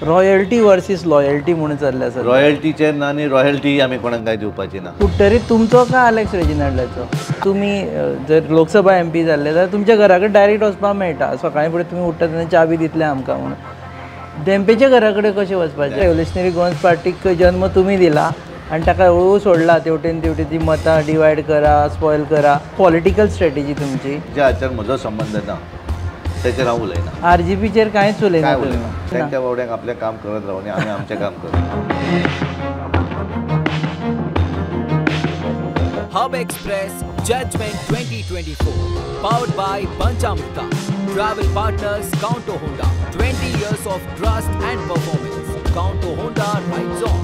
Royalty versus loyalty म्हणून चल्ल्या sir. रॉयल्टीचे ना आनी रॉयल्टी आमी कोणाक काय दिवपाची ना. कुट्टरी तुमचो का अलेक्स रेजिनाल्डाचो? तुम्ही जर लोकसभा MP जाल्ले जाल्यार तुमच्या घरा कडेन डायरेक्ट वचपाक मेळटा. सकाळी फुडें तुमी उठ्ठा तेन्ना च्या बी दितले आमकां म्हणून. धेंपेच्या घरा कडेन कशें वचपाचें? रेव्होल्युशनरी गोवन्स पार्टीक जन्म तुमी दिला आनी ताका हळू सोडला तेवटेन तेवटी ती मतां डिवायड करा, स्पॉयल करा. पॉलिटिकल स्ट्रॅटेजी तुमची. ज्या हाचेर म्हजो संबंध ना त्याचेर हांव उलयना. RGPचेर कांयच उलयना तुमी. तांच्या बावड्यांक आपलें काम करत रावनी आमी आमचें काम करू. Hub Express Judgment 2024 powered by Panchamrita. Travel partners Counter Honda. 20 years of trust and performance. Counter Honda rides on.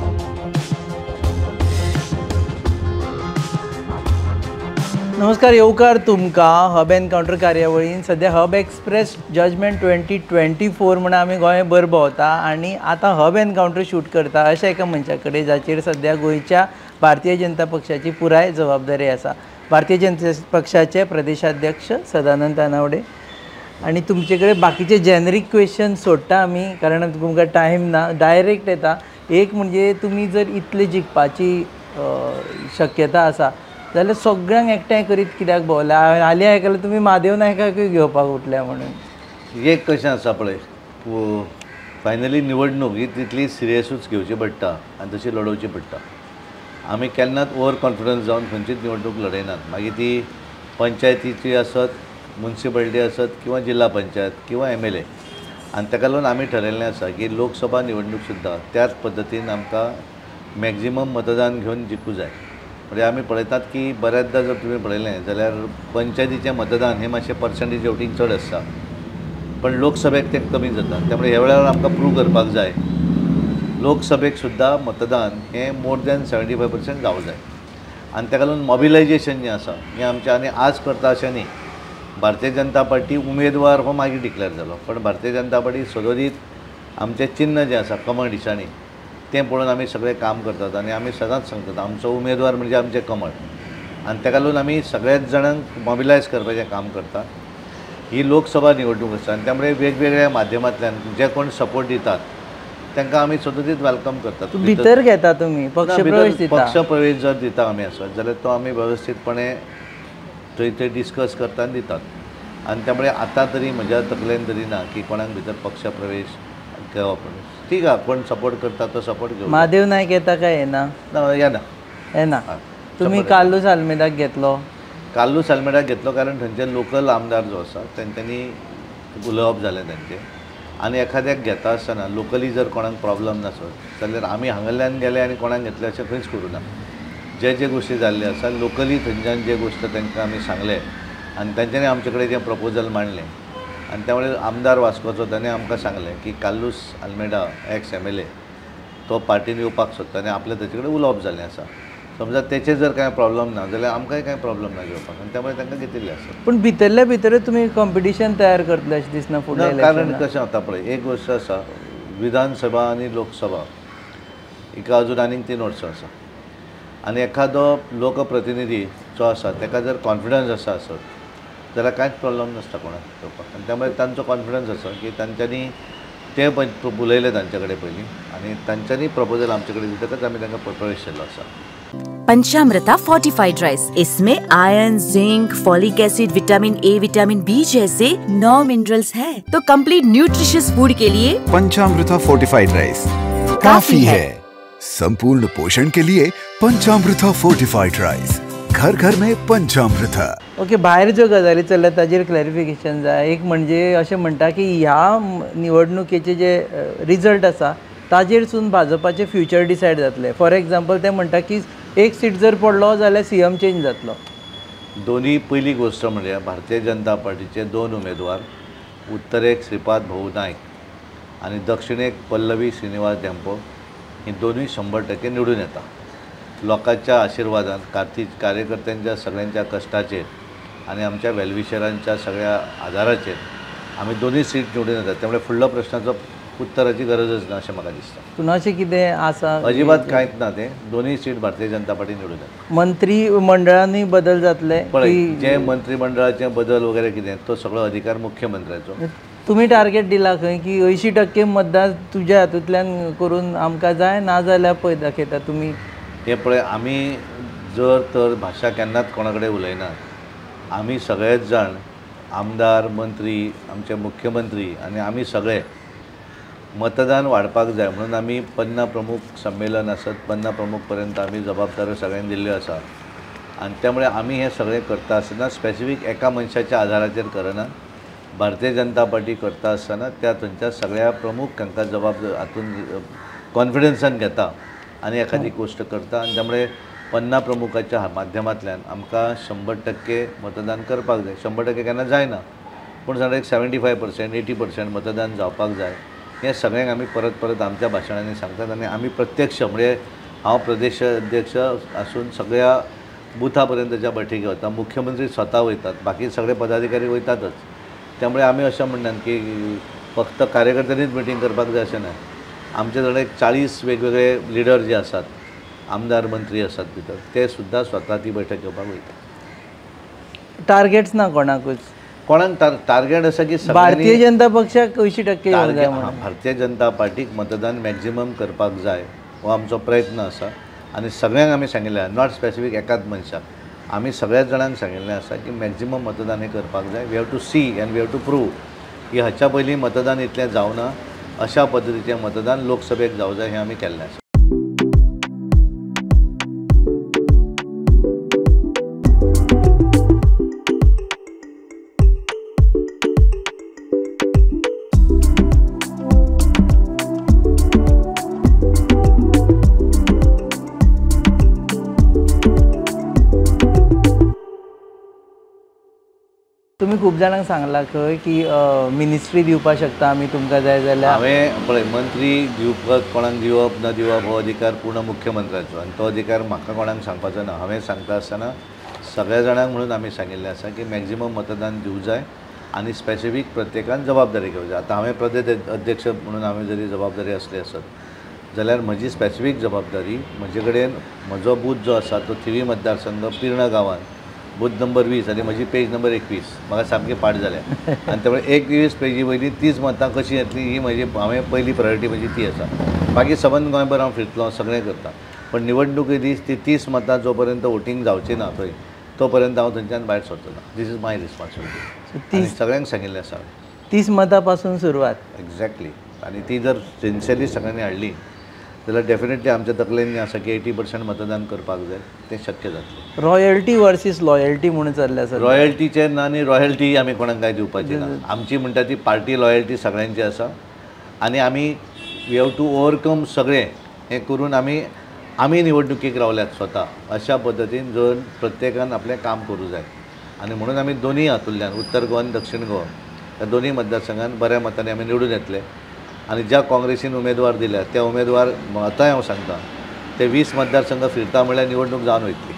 नमस्कार, येवकार तुमकां हब एनकाउंटर कार्यावळीन. सध्या हब एक्सप्रेस जजमेंट 2024 म्हणून आमी गोंय भर भोंवता आनी आतां हब एनकाउंटर शूट करता अशा एका मनशा कडेन जाचेर सध्या गोंयच्या भारतीय जनता पक्षाची पुराय जबाबदारी आसा. भारतीय जनता पक्षाचे प्रदेशाध्यक्ष सदानंद तानावडे. आनी तुमचे कडेन बाकीचे जेनरीक क्वेश्चन सोडटा आमी कारण तुमकां टायम ना. डायरेक्ट येता. एक म्हणजे तुमी जर इतले जिखपाची शक्यता आसा जाल्यार सगळ्यांक एकठांय करीत कित्याक भोंवल्या? हालीं आयकलां तुमी म्हादेव नायकाकूय घेवपाक उठल्या म्हणून. एक कशें आसा पळय, फायनली निवडणूक ही तितली सिरियसूच घेवची पडटा आनी तशी लडोवची पडटा. आमी केन्नाच ओवर कॉन्फिडन्स जावन खंयचीच निवडणूक लडयनात. मागीर ती पंचायतीची आसत, म्युनिसिपालिटी आसत किंवा जिल्हा पंचायत किंवा MLA. आनी ताका लागून आमी ठरयल्लें आसा की लोकसभा निवडणूक सुद्दां त्याच पद्दतीन आमकां मॅक्झिमम मतदान घेवन जिखूं जाय. म्हणजे आमी पळयतात की बऱ्याचदा जर तुमी पळयलें जाल्यार पंचायतीचें मतदान हें मातशें पर्संटेज वोटींग चड आसता पण लोकसभेक तें कमी जाता. त्यामुळे ह्या वेळार आमकां प्रूव करपाक जाय लोकसभेक सुद्दां मतदान हें मोर दॅन 75% जावं जाय. आनी ताका लागून मॉबिलायजेशन जें आसा हें आमचें आनी आज करता अशें न्ही. भारतीय जनता पार्टी उमेदवार हो मागीर डिक्लेअर जालो पण भारतीय जनता पार्टी सदोदीत आमचें चिन्ह जें आसा कमळ दिशांनी तें पळोवन आमी सगळें काम करतात आनी आमी सदांच सांगतात आमचो उमेदवार म्हणजे आमचें कमळ. आनी ताका लागून आमी सगळ्याच जाणांक मॉबिलायज करपाचें काम करतात. ही लोकसभा निवडणूक आसा आनी त्यामुळे वेगवेगळ्या माध्यमांतल्यान जे कोण सपोर्ट दितात तांकां आमी सदोदीत वेलकम करतात. भितर घेता तुमी पक्ष प्रवेश दिता? पक्ष प्रवेश जर दिता आमी आसत जाल्यार तो आमी वेवस्थीतपणे थंय डिस्कस करता आनी दितात. आनी त्यामुळे आतां तरी म्हज्या तकलेन तरी ना की कोणाक भितर पक्ष प्रवेश घेवप. ठीक आहे, कोण सपोर्ट करता तो सपोर्ट घेऊ. महादेव नायक येता काय येना? येना. येना. तुम्ही कालूस आल्मेदाक घेतलो? कालूस आल्मेदाक घेतलो कारण थंयचे लोकल आमदार जो आसा तेंच्यांनी उलोवप जालें तेंचें. आनी एखाद्याक घेता आसतना लोकली जर कोणाक प्रॉब्लम नासत जाल्यार आमी हांगाल्यान गेले आनी कोणाक घेतले अशें खंयच करूं ना. जे गोश्टी जाल्ले आसा लोकली थंयच्यान जे गोश्ट तांकां आमी सांगले आनी तेंच्यांनी आमचे कडेन जें प्रपोजल मांडलें आनी त्यामुळे आमदार वास्कोचो ताणें आमकां सांगलें की कालूस आल्मेदा एक्स MLA तो पार्टीन येवपाक सोदता आनी आपलें तेचे कडेन उलोवप जाल्लें आसा. समजा तेचे जर कांय प्रॉब्लम ना जाल्यार आमकांय कांय प्रॉब्लम ना घेवपाक आनी त्यामुळे तांकां घेतिल्लें आसा. पूण भितरल्या भितरूच तुमी कॉम्पिटिशन तयार करतले अशें दिसना फुडें? कारण कशें जाता पळय, एक गोश्ट आसा विधानसभा आनी लोकसभा हिका अजून आनीक 3 वर्सां आसा आनी एखादो लोकप्रतिनिधी जो आसा ताका जर कॉन्फिडन्स आसा आसत जाल्यार कांयच प्रॉब्लम नासता कोणाक घेवपाक. आनी त्यामुळे तांचो कॉन्फिडन्स आसा की तांच्यांनी ते उलयले तांचे कडेन पयलीं आनी तांच्यांनी प्रपोजल आमचे कडेन दितकच आमी तांकां प्रवेश केल्लो आसा. पंचामृता फोर्टिफाइड राइस, इसमें iron, zinc, folic acid, vitamin A, vitamin B जैसे 9 मिनरल्स हैं। तो कंप्लीट न्यूट्रिशियस फूड के लिए पंचामृता फोर्टिफाइड राइस काफी है। संपूर्ण पोषण के लिए पंचामृता फोर्टिफाइड राइस, घर घर में पंचामृता. ओके, भायर ज्यो गजाली चल्ल्या ताजेर क्लॅरिफिकेशन जाय. एक म्हणजे अशें म्हणटा की ह्या निवडणुकेचे जे रिजल्ट आसा ताजेरसून भाजपाचे फ्युचर डिसायड जातले. फॉर एग्जाम्पल ते म्हणटा की एक सीट जर पडलो जाल्यार CM चेंज जातलो. दोन्ही पयली गोश्ट म्हणजे भारतीय जनता पार्टीचे 2 उमेदवार, उत्तरेक श्रीपाद भाऊ नायक आनी दक्षिणेक पल्लवी श्रीनिवास धेंपो ही दोनूय 100% निवडून येता. लोकांच्या आशिर्वादान, कार्यकर्त्यांच्या सगळ्यांच्या कश्टाचेर आनी आमच्या वेलविशरांच्या सगळ्या आदाराचेर आमी दोनूय सीट निवडून येतात. त्यामुळे फुडलो प्रश्नाचो उत्तराची गरजच ना अशें म्हाका दिसता. पूण अशें कितें आसा? अजिबात कांयच ना. ते दोनूय सीट भारतीय जनता पार्टी निवडून येता. मंत्री मंडळांनी बदल जातले? पळय, जे मंत्रिमंडळाचे बदल वगैरे कितें तो सगळो अधिकार मुख्यमंत्र्याचो तुम्ही टार्गेट दिला खंय की 80% मतदान तुज्या हातूंतल्यान करून आमकां जाय, ना जाल्यार पळय दाखयता तुमी. हे पळय, आमी जर तर भाशा केन्नाच कोणा कडेन उलयनात. आमी सगळेच जाण आमदार, मंत्री, आमचे मुख्यमंत्री आनी आमी सगळे मतदान वाडपाक जाय म्हणून आमी 50 प्रमुख संमेलन आसत, 50 प्रमुख पर्यंत आमी जबाबदाऱ्यो सगळ्यांनी दिल्ल्यो आसा. आनी त्यामुळे आमी हे सगळें करता आसतना स्पेसिफीक एका मनशाच्या आधाराचेर करना. भारतीय जनता पार्टी करता आसतना त्या थंयच्या सगळ्या प्रमुख हांकां जबाबदार हातून कॉन्फिडन्सान घेता आनी एखादी गोश्ट करता. आनी त्यामुळे 50 प्रमुखाच्या माध्यमांतल्यान आमकां 100% मतदान करपाक जाय. 100% केन्ना जायना, पूण समजा एक 75%, 80% मतदान जावपाक जाय. हे सगळ्यांक आमी परत परत आमच्या भाशणांनी सांगतात आनी आमी प्रत्यक्ष म्हणजे हांव प्रदेश अध्यक्ष आसून सगळ्या बुथा पर्यंतच्या बैठकी वता. मुख्यमंत्री स्वता वयतात, बाकी सगळे पदाधिकारी वयतातच. त्यामुळे आमी अशें म्हणनात की फक्त कार्यकर्त्यांनीच मिटींग करपाक जाय अशें ना. आमचे जण एक 40 वेगवेगळे लिडर जे आसात, आमदार मंत्री आसात भितर, ते सुद्दां स्वता ती बैठक घेवपाक वयतात. टार्गेट्स ना कोणाकूच. कोणाक टार्गेट आसा की भारतीय जनता पक्षाक 80% येवंक जाय म्हणून. भारतीय जनता पार्टीक मतदान मॅक्झिमम करपाक जाय हो आमचो प्रयत्न आसा. आनी सगळ्यांक आमी सांगिल्लें, नॉट स्पेसिफीक एकाच मनशाक, आमी सगळ्याच जाणांक सांगिल्लें आसा की मॅक्झिमम मतदान हें करपाक जाय. We have to see and we have to prove की हाच्या पयलीं मतदान इतलें जावना, अशा पद्दतीचें मतदान लोकसभेक जावं जाय हें आमी केल्लें आसा. तुम्ही खूप जाणांक सांगला खंय की मिनिस्ट्री दिवपाक शकता आमी तुमकां जाय जाल्यार. हांवें पळय, मंत्री दिवपाक कोणाक दिवप न दिवप हो अधिकार पूर्ण मुख्यमंत्र्याचो आनी तो अधिकार म्हाका कोणाक सांगपाचो ना. हांवें सांगता आसतना सगळ्या जाणांक म्हणून आमी सांगिल्लें आसा की मॅक्झिमम मतदान दिवं जाय आनी स्पेसिफीक प्रत्येकान जबाबदारी घेवं जाय. आतां हांवें प्रदेश अध्यक्ष म्हणून हांवें जरी जबाबदारी आसली आसत जाल्यार म्हजी स्पेसिफीक जबाबदारी, म्हजे कडेन म्हजो बूथ जो आसा तो थिवी मतदारसंघ पिर्ण गांवांत, बूथ नंबर 20 आनी म्हजी पेज नंबर 21 म्हाका सामकी पाड जाल्या. आनी त्यामुळे 21 पेजी वयली 30 मतां कशी येतली ही म्हजी हांवें पयली प्रायोरिटी म्हजी ती आसा. बाकी सबंद गोंयभर हांव फिरतलो, सगळें करता, पण निवडणुके दीस ती 30 मतां जो पर्यंत वोटींग जावची ना थंय तो पर्यंत हांव थंयच्यान भायर सरचो ना. This is my responsibility. सगळ्यांक सांगिल्लें आसा. 30 मतां पासून सुरवात. एक्झॅक्टली. आनी ती जर सिन्सियरली सगळ्यांनी हाडली जाल्यार डेफिनेटली आमच्या तकलेंनी आसा की 80% मतदान करपाक जाय, तें शक्य जातलें. रॉयल्टी वर्सीस लॉयल्टी म्हणून चल्ल्या सर. रॉयल्टीचें ना आनी रॉयल्टी आमी कोणाक काय दिवपाची ना. आमची म्हणटा ती पार्टी लॉयल्टी सगळ्यांची आसा आनी आमी वी हॅव टू ओवरकम सगळें हें करून आमी निवडणुकीक रावल्यात स्वता अशा पद्दतीन जर प्रत्येकान आपलें काम करूं जाय. आनी म्हणून आमी दोनूय हातूंतल्यान उत्तर गोवा आनी दक्षिण गोवा ह्या दोनूय मतदारसंघान बऱ्या मतांनी आमी निवडून येतले. आनी ज्या काँग्रेसीन उमेदवार दिल्या त्या उमेदवार आतांय हांव सांगता ते 20 मतदारसंघ फिरता म्हळ्यार निवडणूक जावन वयतली.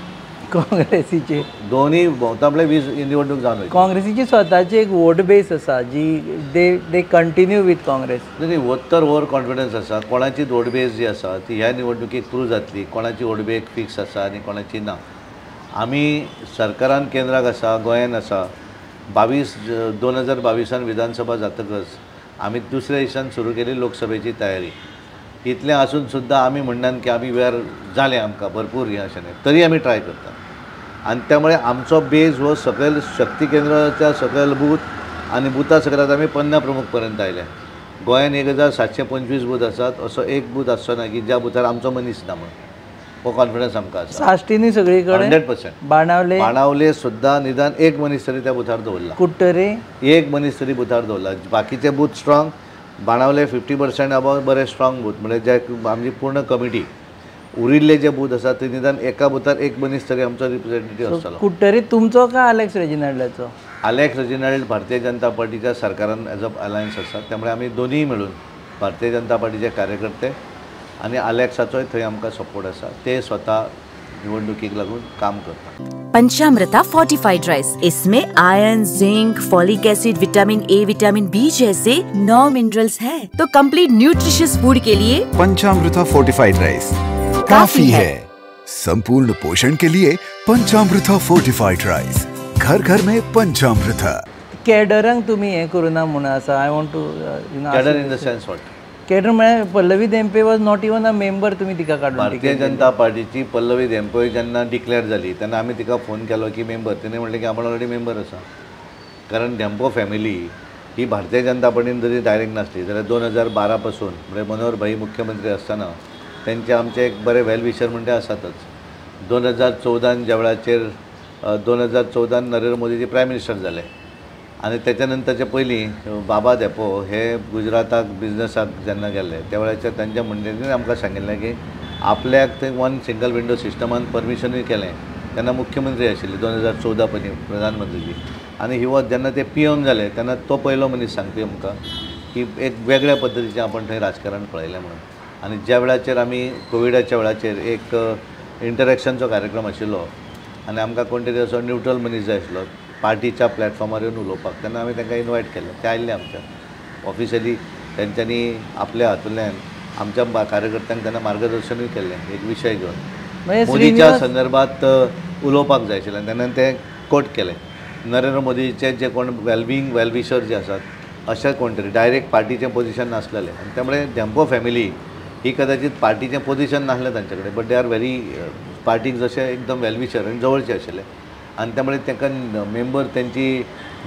काँग्रेसीचे दोनूय भोंवता म्हळ्यार 20 निवडणूक जावन वयतली. काँग्रेसीची स्वताची एक वोट बेस आसा जी दे कंटिन्यू विथ काँग्रेस. न्ही, वोटर ओवर कॉन्फिडन्स आसा. कोणाची वोट बेस जी आसा ती ह्या निवडणुकीक प्रूव जातली. कोणाची वोट बेस फिक्स आसा आनी कोणाची ना. आमी सरकारान केंद्राक आसा, गोंयान आसा. 2022 विधानसभा जातकच आमी दुसऱ्या दिसान सुरू केली लोकसभेची तयारी. इतलें आसून सुद्दां आमी म्हणनात की आमी वेळ जालें आमकां भरपूर हें अशें नाही, तरी आमी ट्राय करता. आनी त्यामुळे आमचो बेज हो सकयल शक्ती केंद्राच्या सकयल बूथ आनी बुथा सकयल आमी 50 प्रमुख पर्यंत आयले. गोंयान 1725 बूथ आसात. असो एक बूथ आसचो ना की ज्या बुथार आमचो मनीस ना म्हणून. हो कॉन्फिडन्स आमकां आसा. साश्टीनी सगळीकडे 100%. बाणावले सुद्दां निदान एक मनीस तरी त्या बुथार दवरला. कुट्टरे एक मनीस तरी बुथार दवरला. बाकीचे बूथ स्ट्रॉंग. बाणावले 50% अबाव बरे स्ट्रॉंग बूथ म्हणजे जे आमची पूर्ण कमिटी. उरिल्ले जे बूथ आसात ते निदान एका बुथार एक मनीस तरी आमचो रिप्रेझेंटेटिव्ह आसतलो. कुट्टरे तुमचो का Alex रेजिनाल्डाचो? Alex Reginald Bharatiya Janata पार्टीच्या सरकारान एज अ अलायन्स आसा. त्यामुळे आमी दोनीय मेळून भारतीय जनता पार्टीचे कार्यकर्ते आनी अलेक्साचोय थंय आमकां सपोर्ट आसा. ते स्वता निवडणुकीक लागून काम करतात. पंचामृता फोर्टिफाइड राइस, इसमें iron, zinc, folic acid, vitamin A, vitamin B जैसे 9 मिनरल्स हैं, तो कंप्लीट न्यूट्रिशियस फूड के लिए पंचामृता फोर्टिफाइड राइस काफी है। संपूर्ण पोषण के लिए पंचामृता फोर्टिफाइड राइस, घर घर में पंचामृता। कॅडरांक तुमी हें करुना म्हणून आसा. I want to cadre in the sense what? Cadre म्हळ्यार Pallavi Dempo was not even a member, तुमी तिका काडून भारतीय जनता पार्टीची पल्लवी धेंपे जेन्ना डिक्लेअर जाली तेन्ना आमी तिका फोन केलो की मेंबर. तिणें म्हणलें की आपण ऑलरेडी मेंबर आसा. कारण धेंपो फॅमिली ही भारतीय जनता पार्टीन जरी डायरेक्ट नासली जाल्यार 2012 पासून म्हणजे मनोहर भाई मुख्यमंत्री आसतना त्यांचे आमचे एक बरे वेल विशर म्हणटे आसातच. 2014 ज्या वेळाचेर 2014 नरेंद्र मोदीजी प्रायम मिनिस्टर जाले आनी तेच्या नंतरचे पयलीं बाबा धेंपो हे गुजराताक बिझनसाक जेन्ना गेले त्या वेळाचेर तांच्या मंडळींनी आमकां सांगिल्लें की आपल्याक ते वन सिंगल विंडो सिस्टमान परमिशनूय केलें. तेन्ना मुख्यमंत्री आशिल्ले 2014 पयलीं प्रधानमंत्रीजी. आनी ही वत जेन्ना ते PM जाले तेन्ना तो पयलो मनीस सांगपी आमकां की एक वेगळ्या पद्दतीचें आपण थंय राजकारण पळयलें म्हणून. आनी ज्या वेळाचेर आमी कोविडाच्या वेळाचेर एक इंटरॅक्शनचो कार्यक्रम आशिल्लो आनी आमकां कोण तरी असो न्यूट्रल मनीस जाय आशिल्लो पार्टीच्या प्लॅटफॉर्मार येवन उलोवपाक, तेन्ना आमी तांकां इनवायट केलें. ते आयिल्ले आमच्या ऑफिशियली. तेंच्यांनी आपल्या हातूंतल्यान आमच्या कार्यकर्त्यांक तेन्ना मार्गदर्शनूय केल्लें एक विशय घेवन. मोदीच्या संदर्भात उलोवपाक जाय आशिल्लें तेन्ना तें कोट केलें. नरेंद्र मोदीचे जे कोण वेल विशर जे आसात अशें कोण तरी डायरेक्ट पार्टीचें पोजिशन नासलेलें. आनी त्यामुळे धेंपो फॅमिली ही कदाचित पार्टीचें पोजिशन नासलें तांचे कडेन, बट दे आर व्हेरी पार्टीक जशें एकदम वेल विशर आनी जवळचे आशिल्ले. आनी त्यामुळे तांकां मेंबर त्यांची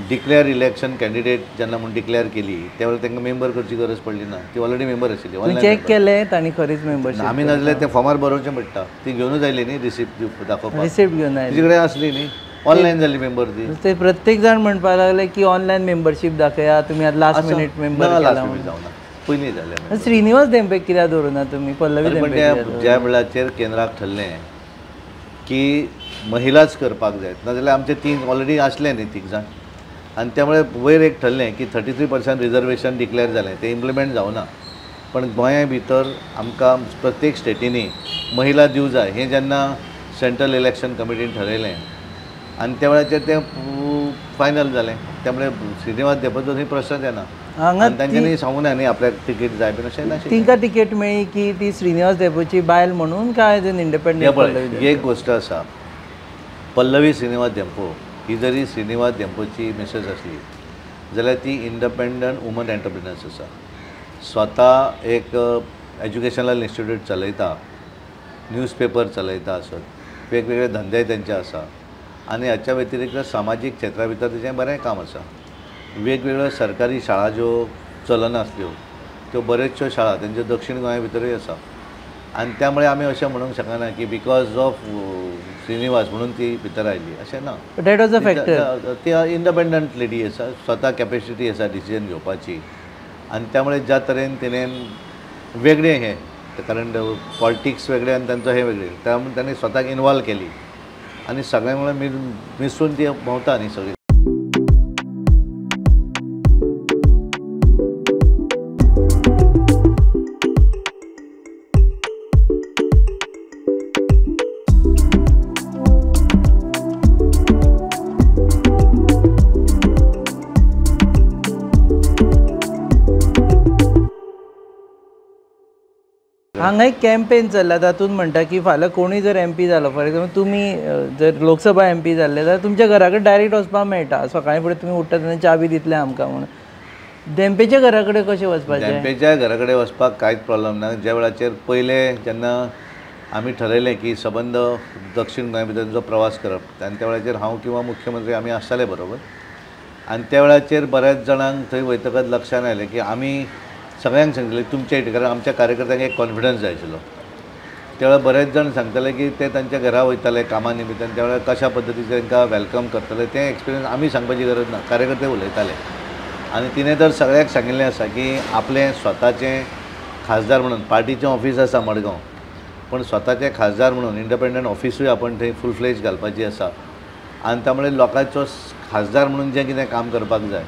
डिक्लेअर इलेक्शन कॅन्डिडेट जेन्ना म्हणून डिक्लेअर केली त्या वेळार तांकां मेंबर करची गरज पडली ना. ती ऑलरेडी मेंबर आशिल्ली. चॅक केलें तांणी खरीच मेंबरशीप. आमी नाजाल्यार ते फॉर्मार बरोवचें पडटा. ती घेवनूच आयली न्ही रिसिप्ट दाखोवपाक. रिसिप्ट घेवन आयली तिचे कडेन आसली न्ही. ऑनलायन जाल्ली मेंबर ती. ते प्रत्येक जाण म्हणपाक लागले की ऑनलायन मेंबरशीप दाखया, तुमी आतां लास्ट मिनिट मेंबर केला म्हणून. जावना पयलीं जालें. श्रीनिवास धेंपेक कित्याक दवरुना तुमी? पल्लवी धेंपे ज्या वेळाचेर केंद्राक ठरलें की महिलाच करपाक जाय नाजाल्यार आमचे 3 ऑलरेडी आसले न्ही 3 जाण. आनी त्यामुळे वयर एक ठरलें की 33% रिजर्वेशन डिक्लेअर जालें. ते इम्प्लिमेंट जावना. पण गोंया भितर आमकां प्रत्येक स्टेटींनी महिला दिवं जाय हें जेन्ना सेंट्रल इलेक्शन कमिटीन ठरयलें आनी त्या वेळाचेर तें फायनल जालें. त्यामुळे श्रीनिवास धेंपेचो थंय प्रश्नच येना. तांच्यांनी सांगूं ना न्ही आपल्याक तिकेट जाय बीन अशें नाशिल्लें. तिंका तिकेट मेळ्ळी की ती श्रीनिवास धेंपेची बायल म्हणून काय इंडिपेंडंट? एक गोश्ट आसा. पल्लवी श्रीनिवास धेंपो ही जरी श्रीनिवास धेंपोची मिसेस आसली जाल्यार ती इंडिपेंडंट वुमन एंटरप्रिनर्स आसा. स्वता एक एज्युकेशनल इन्स्टिट्यूट चलयता, न्यूजपेपर चलयता आसत, वेगवेगळे धंदे तेंचे आसा. आनी हाच्या व्यतिरिक्त सामाजीक क्षेत्रा भितर तिचें बरें काम आसा. वेगवेगळ्यो सरकारी शाळा ज्यो चलनासल्यो त्यो बऱ्योचश्यो शाळा तेंच्यो दक्षिण गोंया भितरूय आसा. आनी त्यामुळे आमी अशें म्हणूंक शकना की बिकॉज ऑफ श्रीनिवास म्हणून ती भितर आयली अशें ना. That was a factor. ती इंडिपेंडंट लेडी आसा, स्वता कॅपेसिटी आसा डिसिजन घेवपाची. आनी त्यामुळे ज्या तरेन तिणें वेगळें हें कारण पॉलिटिक्स वेगळें आनी तांचो हें वेगळें त्यामुळे ताणें स्वताक इनवॉल्व केली आनी सगळें म्हणून मिसळून ती भोंवता न्ही सगळी. हांगा एक कॅम्पेन चल्ला तातूंत म्हणटा की फाल्यां कोणूय जर MP जालो, फॉर एक्झाम्पल तुमी जर लोकसभा MP जाल्ले जाल्यार तुमच्या घरा कडेन डायरेक्ट वचपाक मेळटा. सकाळीं फुडें तुमी उठ्ठा तेन्ना चाबी दितले आमकां म्हणून. धेंपेच्या घरा कडेन कशें वचपाचें? धेंपेच्या घरा कडेन वचपाक कांयच प्रॉब्लेम ना. ज्या वेळाचेर पयलें जेन्ना आमी ठरयलें की सबंद दक्षिण गोंया भितर प्रवास करप आनी त्या वेळाचेर हांव किंवा मुख्यमंत्री आमी आसताले बरोबर. आनी त्या वेळाचेर बऱ्याच जाणांक थंय वयतकच लक्षान आयलें की आमी सगळ्यांक सांगलें तुमचे कारण आमच्या कार्यकर्त्यांक एक कॉन्फिडन्स जाय आशिल्लो. त्या वेळार बरेच जाण सांगताले की ते तांच्या घरा वयताले कामा निमित्तान त्या वेळार कशा पद्दतीचें तांकां वेलकम करतले तें एक्सपिरियन्स आमी सांगपाची गरज ना, कार्यकर्ते उलयताले. आनी तिणें तर सगळ्याक सांगिल्लें आसा की आपलें स्वताचें खासदार म्हणून पार्टीचें ऑफीस आसा मडगांव पण स्वताचें खासदार म्हणून इंडिपेंडंट ऑफिसूय आपण थंय फूल फ्लेज घालपाची आसा. आनी त्यामुळे लोकांचो खासदार म्हणून जें कितें काम करपाक जाय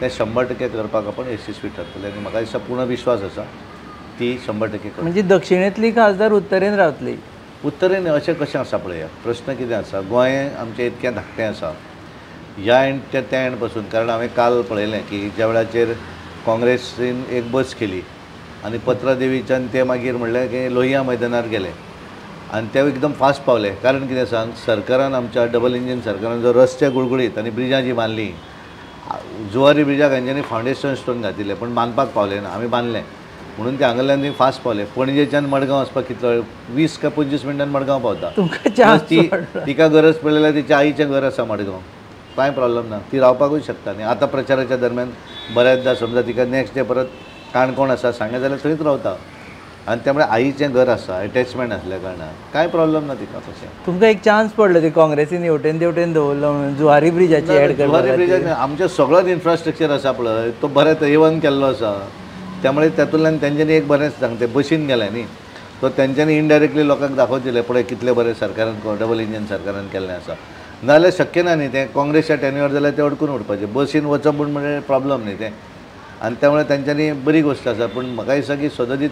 ते 100% करपाक आपण यशस्वी ठरतले आनी म्हाका दिसता पूर्ण विश्वास आसा ती 100% करतली. म्हणजे दक्षिणेंतली खासदार उत्तरेन रावतली? उत्तरेन अशें कशें आसा पळया, प्रश्न कितें आसा, गोंय आमचें इतकें धाकटें आसा ह्या एंड ते त्या एंड पासून. कारण हांवें काल पळयलें की ज्या वेळाचेर काँग्रेसीन एक बस केली आनी पत्रादेवीच्यान ते मागीर म्हणलें की लोहिया मैदानार गेले आनी ते एकदम फास्ट पावले. कारण कितें सांग, सरकारान आमच्या डबल इंजीन सरकारान जो रस्ते गुळगुळीत आनी ब्रिजां जी बांदलीं जुवारी ब्रिजाक हेंच्यांनी फावंडेशन स्टोन घातिल्ले पण बांदपाक पावले ना, आमी बांदलें म्हणून ते हांगाल्यान थंय फास्ट पावले. पणजेच्यान मडगांव वचपाक कितलो 20 काय 25 मिनटान मडगांव पावता. तुमकां चान्स तिका गरज पडली जाल्यार तिच्या आईचें घर आसा मडगांव, कांय प्रॉब्लेम ना, ती रावपाकूय शकता न्ही. आतां प्रचाराच्या दरम्यान बऱ्याचदा समजा तिका नेक्स्ट डे परत काणकोण आसा सांगलें जाल्यार थंयच रावता आनी त्यामुळे आईचें घर आसा, अटॅचमेंट आसल्या कारणान कांय प्रॉब्लेम ना तिका तशें. तुमकां एक चान्स पडलो ते काँग्रेसीन हेवटेन तेवटेन दवरलो म्हणून जुवारी ब्रिजाची एड जुवारी करपाक. ब्रिजान आमचें सगळोच इन्फ्रास्ट्रक्चर आसा पळय तो बरें इवन केल्लो आसा. त्यामुळे तातूंतल्यान तेंच्यांनी एक बरें सांगते बशीन गेलें न्ही, तो तेंच्यांनी इनडायरेक्टली लोकांक दाखोवचेलें पळय कितलें बरें सरकारान डबल इंजन सरकारान केल्लें आसा. नाजाल्यार शक्य ना न्ही तें काँग्रेसच्या टेन्युअर जाल्यार तें अडकून उरपाचें, बसीन वचप म्हणजे प्रॉब्लम न्ही तें. आनी त्यामुळे तेंच्यांनी बरी गोश्ट आसा. पूण म्हाका दिसता की सदतीत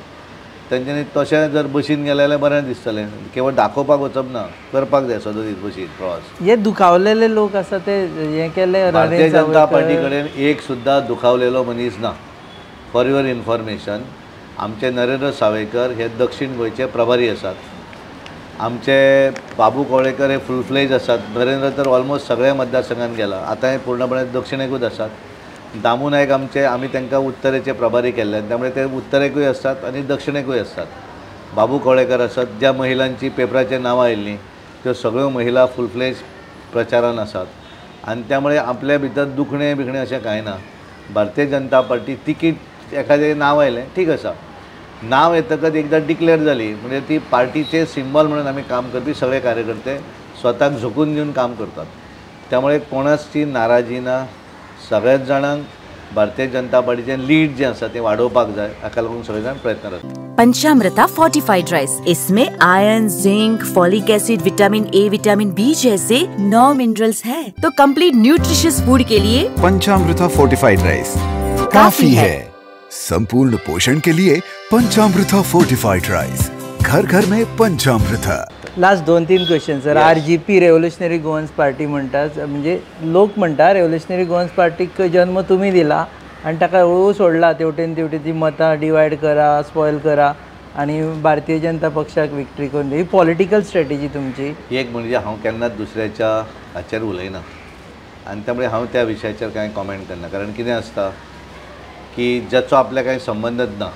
तेंच्यांनी तशें जर बसीन गेलें जाल्यार बरें दिसतलें. केवळ दाखोवपाक वचप ना, करपाक जाय सदतीत बसीन प्रवास. हे दुखावलेले लोक आसा ते हे केले. भारतीय जनता पार्टी कडेन एक सुद्दां दुखावलेलो मनीस ना. फॉर युअर इन्फॉर्मेशन, आमचे नरेंद्र सावयकर हे दक्षिण गोंयचे प्रभारी आसात. आमचे बाबू कवळेकर हे फूल फ्लेज आसात. नरेंद्र तर ऑलमोस्ट सगळ्या मतदारसंघान गेला, आतां हे पूर्णपणे दक्षिणेकूच आसात. दामू नायक आमी तांकां उत्तरेचे प्रभारी केल्ले, त्यामुळे ते उत्तरेकूय आसतात आनी दक्षिणेकूय आसतात. बाबू कवळेकर आसात. ज्या महिलांची पेपराचेर नांवां आयिल्लीं त्यो सगळ्यो महिला फूल फ्लेज प्रचारान आसात. आनी त्यामुळे आपल्या भितर दुखणें बिखणें अशें कांय ना. भारतीय जनता पार्टी तिकीट एखादें नांव आयलें ठीक आसा, नांव येतकच एकदां डिक्लेअर जाली म्हणजे ती पार्टीचे सिंबल म्हणून आमी काम करपी सगळे कार्यकर्ते स्वताक झोकून दिवन काम करतात. त्यामुळे कोणाची नाराजी ना. सगळ्याच जाणांक भारतीय जनता पार्टीचें लीड जें आसा तें वाडोवपाक जाय, हाका लागून सगळे जाण प्रयत्न करतात. पंचामृता फोर्टिफाइड राइस, इसमें iron, zinc, folic acid, vitamin A, vitamin B जैसे 9 मिनरल्स हैं, तो कंप्लीट न्यूट्रिशियस फूड के लिए पंचामृता फोर्टिफाइड राइस काफी है. संपूर्ण पोषण के लिए पंचामृता फोर्टिफाइड राइस, घर घर में पंचामृता. Last 2-3 question sir. RGP revolutionary Goans party म्हणटात, म्हणजे लोक म्हणटा रेव्होल्युशनरी गोवन्स पार्टीक जन्म तुमी दिला आणि ताका हळू सोडला तेवटेन तेवटी ती मतां डिवायड करा, स्पॉयल करा आणि भारतीय जनता पक्षाक विक्ट्री करून ही पॉलिटिकल स्ट्रॅटेजी तुमची. एक म्हणजे हांव केन्नाच दुसऱ्याच्या हाचेर उलयना आनी त्यामुळे हांव त्या विशयाचेर कांय कॉमेंट करना. कारण कितें आसता की जाचो आपल्या कांय संबंदच ना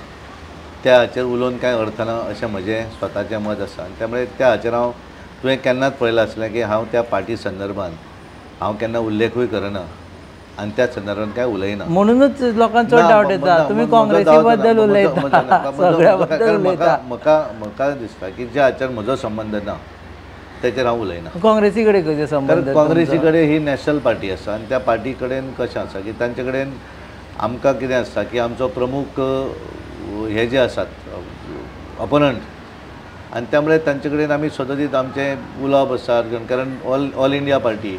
त्या हाचेर उलोवन कांय अर्थ ना अशें म्हजें स्वताचें मत आसा. आनी त्यामुळे त्या हाचेर तुवें केन्नाच पळयलां आसलें की हांव त्या पार्टी संदर्भान हांव केन्ना उल्लेखूय करना आनी त्या संदर्भान कांय उलयना. म्हणूनच लोकांक चड डावट येता तुमी काँग्रेसी बद्दल उलयता, सगळ्या बद्दल उलयता. म्हाका दिसता की ज्या हाचेर म्हजो संबंद ना तेचेर हांव उलयना. काँग्रेसी कडेन खंयचे संबंद? कारण काँग्रेसी कडेन ही नॅशनल पार्टी आसा आनी त्या पार्टी कडेन कशें आसा की तांचे कडेन आमकां कितें आसता की आमचो प्रमुख हे जे आसात अपोनंट आनी त्यामुळे तांचे कडेन आमी सतत आमचें उलोवप आसा. कारण ऑल इंडिया पार्टी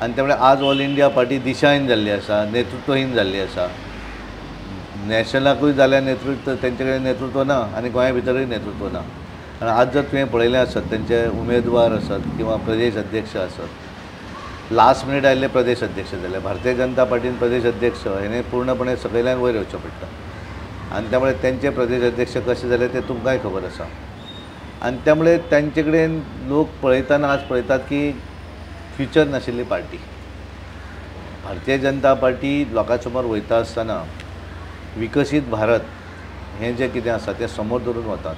आनी त्यामुळे आज ऑल इंडिया पार्टी दिशाहीन जाल्ली आसा, नेतृत्वहीन जाल्ली आसा. नॅशनलाकूय जाल्यार नेतृत्व तेंचे कडेन नेतृत्व ना आनी गोंया भितरूय नेतृत्व ना. आनी आज जर तुवें पळयलें आसत तेंचे उमेदवार आसात किंवा प्रदेश अध्यक्ष आसत, लास्ट मिनीट आयिल्ले प्रदेश अध्यक्ष जाले. भारतीय जनता पार्टीन प्रदेश अध्यक्ष हेणे पूर्णपणे सकयल्यान वयर येवचें पडटा आनी त्यामुळे तेंचे प्रदेश अध्यक्ष कशे जाले ते तुमकांय खबर आसा. आनी त्यामुळे तांचे कडेन लोक पळयतना आज पळयतात की फ्युचर नाशिल्ली पार्टी. भारतीय जनता पार्टी लोकां समोर वयता आसतना विकसीत भारत हें जें कितें आसा तें समोर धरून वतात.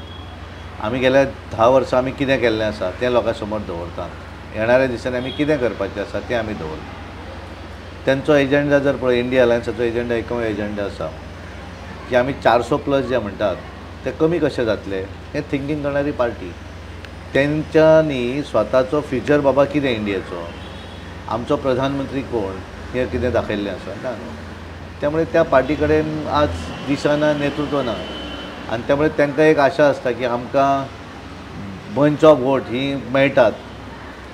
आमी गेल्या 10 वर्सां आमी कितें केल्लें आसा तें लोकां समोर दवरतात. येणाऱ्या दिसांनी आमी कितें करपाचें आसा तें आमी दवरतात. तेंचो एजेंडा जर पळय इंडिया अलायन्साचो एजेंडा एकूच एजेंडा आसा की आमी 400+ जे म्हणटात ते कमी कशे जातले हें थिंकींग करणारी पार्टी. तेंच्यांनी स्वताचो फ्युचर बाबा कितें इंडियेचो, आमचो प्रधानमंत्री कोण हें कितें दाखयल्लें आसा ना. त्यामुळे त्या पार्टी कडेन आज दिसना नेतृत्व ना आनी त्यामुळे तांकां एक आशा आसता की आमकां बंच ऑफ वोट ही मेळटात.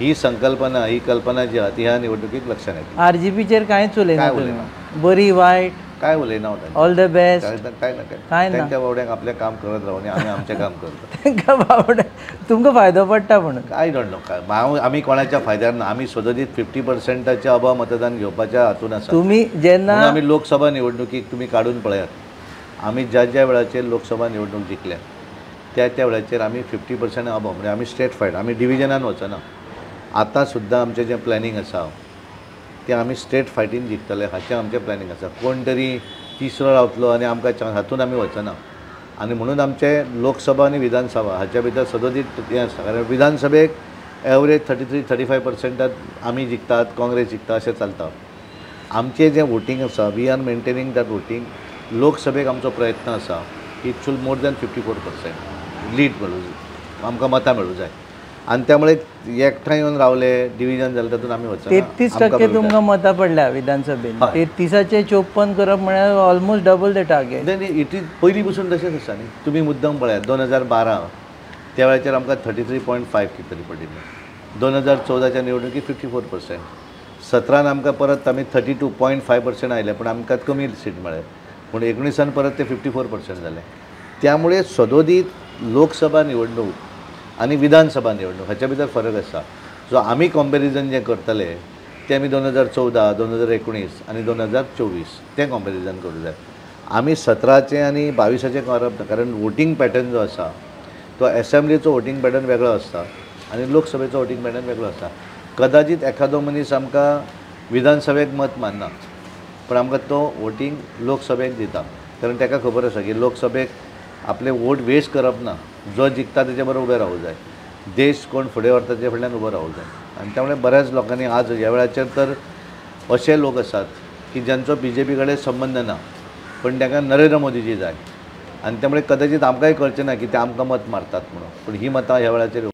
ही संकल्पना ही कल्पना जी आहा ती ह्या निवडणुकीक लक्षांत येता. RGPचेर कांयच उलयना काय उलयना. बरी वायट काय उलयना ऑल द बेस्ट काय ना काय ना. तांच्या बावड्यांक आपलें काम करत रावून आमी आमचें काम करता. तांकां बावडे तुमकां फायदो पडटा म्हणून आय डोंट नो काय हांव आमी कोणाच्या फायद्यार ना. आमी सदतीत 50%चे अभाव मतदान घेवपाच्या हातून आसा. तुमी जेन्ना म्हणून आमी लोकसभा निवडणुकीक तुमी काडून पळयात, आमी ज्या वेळाचेर लोकसभा निवडणूक जिखल्या त्या वेळाचेर आमी 50% अभाव म्हणजे आमी स्टेट फायट, आमी डिविजनान वचना. आतां सुद्दां आमचें जें प्लॅनिंग आसा ते आमी स्ट्रेट फायटीन जिखतले हाचें आमचें प्लॅनिंग आसा. कोण तरी तिसरो रावतलो आनी आमकां चान्स हातून आमी वचना. आनी म्हणून आमचे लोकसभा आनी विधानसभा हाच्या भितर सदोदीत हें आसा. कारण विधानसभेक एवरेज 33-35% आमी जिखतात, काँग्रेस जिखता अशें चलता. आमचें जें वोटींग आसा we are maintaining that voting. लोकसभेक आमचो प्रयत्न आसा की it should more than 54% lead मेळूं जाय, आमकां मतां मेळूं जाय. आनी त्यामुळे एकठांय येवन रावले डिविजन जालें तातूंत आमी वचना. 33% तुमकां मतां पडल्या विधानसभेन. 33चे 54 करप म्हळ्यार almost double the target. It is पयलीं पसून तशेंच आसा न्ही. तुमी मुद्दम पळयात 2012 त्या वेळाचेर आमकां 33.5 कितें तरी पडिल्लें. 2014च्या निवडणुकीक 54%. 17 आमकां परत आमी 32.5% आयले, पूण आमकां कमी सीट मेळ्ळे. पूण 19 परत ते 54% जाले. त्यामुळे सदोदीत लोकसभा निवडणूक आनी विधानसभा निवडणूक हाच्या भितर फरक आसा. सो आमी कंपॅरिजन जें करतले तें आमी 2014, 2019 आनी 2024 तें कंपॅरिजन करूं जाय. आमी 17चे आनी 22चे करप ना. कारण वोटींग पॅटर्न जो आसा तो असेंब्लीचो वोटींग पॅटर्न वेगळो आसता आनी लोकसभेचो वोटींग पॅटर्न वेगळो आसता. कदाचित एखादो मनीस आमकां विधानसभेक मत मानना, पण आमकां तो वोटींग लोकसभेक दिता. कारण ताका खबर आसा की लोकसभेक आपले वोट वेस्ट करप ना. जो जिखता तेचे बरोबर उबें रावूंक जाय. देश कोण फुडें व्हरता तेजे फुडल्यान उबो रावूंक जाय. आनी त्यामुळे बऱ्याच लोकांनी आज ह्या वेळाचेर तर अशे लोक आसात की ज्यांचो BJP कडेन संबंध ना, पण ताका नरेंद्र मोदीजी जाय. आनी त्यामुळे कदाचित आमकांय कळचें ना की ते आमकां मत मारतात म्हणून. पूण ही मतां ह्या वेळाचेर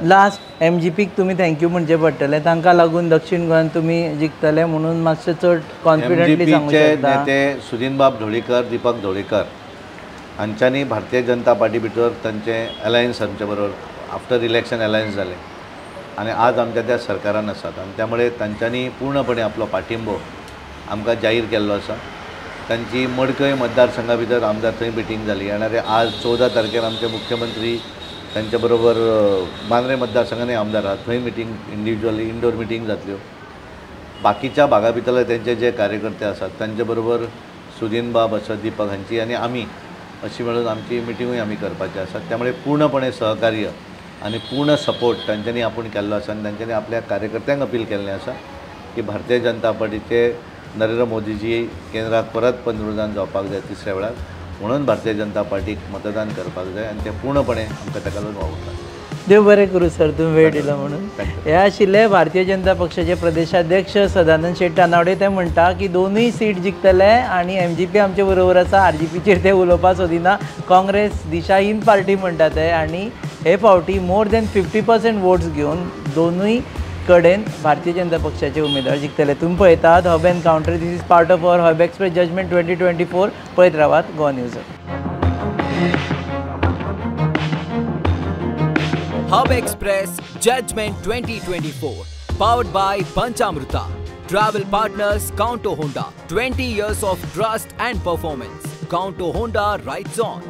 लास्ट MGPक तुमी थँक्यू म्हणचे पडटले. तांकां लागून दक्षिण गोंयान तुमी जिखतले म्हणून मातशें चड कॉन्फिडंटली सांगूं शकता. नेते सुदीनबाब ढवळीकर, दीपक ढवळीकर हांच्यांनी भारतीय जनता पार्टी भितर तांचें अलायन्स आमचे बरोबर आफ्टर इलेक्शन अलायन्स जालें आनी आज आमच्या त्या सरकारान आसात. आनी त्यामुळे तांच्यांनी पूर्णपणे आपलो पाठिंबो आमकां जाहीर केल्लो आसा. तांची मडकय मतदारसंघा भितर आमदार थंय मिटींग जाली. येणारे आज 14 तारखेर आमचे मुख्यमंत्री त्यांच्या बरोबर मांद्रे मतदारसंघांनी आमदार आहात. थंय मिटींग इंडिव्हिज्युअली इंडोर मिटींग जातल्यो. बाकीच्या भागा भितरले त्यांचे जे कार्यकर्ते आसात तांचे बरोबर सुदीनबाब आसा, दीपक हांची आनी आमी अशी मेळून आमची मिटींगूय आमी करपाची आसात. त्यामुळे पूर्णपणे सहकार्य आनी पूर्ण सपोर्ट तांच्यांनी आपूण केल्लो आसा. आनी तांच्यांनी आपल्या कार्यकर्त्यांक अपील केल्लें आसा की भारतीय जनता पार्टीचे नरेंद्र मोदीजी केंद्राक परत पंतप्रधान जावपाक जाय तिसऱ्या वेळार. म्हणून भारतीय जनता पार्टीक मतदान करपाक जाय आनी ते पूर्णपणे आमकां ताका लागून वावुरतात. देव बरें करूं सर, तुमी वेळ दिलो म्हणून. हे आशिल्ले भारतीय जनता पक्षाचे प्रदेशाध्यक्ष सदानंद शेट तानावडे. ते म्हणटा की दोनूय सीट जिखतले आनी MGP आमचे बरोबर आसा. RGPचेर ते उलोवपाक सोदिना. काँग्रेस दिशाहीन पार्टी म्हणटा ते आनी हे फावटी मोर दॅन 50% वोट्स घेवन दोनूय कडेन भारतीय जनता पक्षाचे उमेदवार जिखतले. तुम्ही पळयतात hub and counter. This is part of our hub express judgement 2024. पळयत रावात Goa news. Hub Express Judgment 2024, powered by Panchamrita. Travel partners Counto Honda. 20 years of trust and performance. Counto Honda rides on.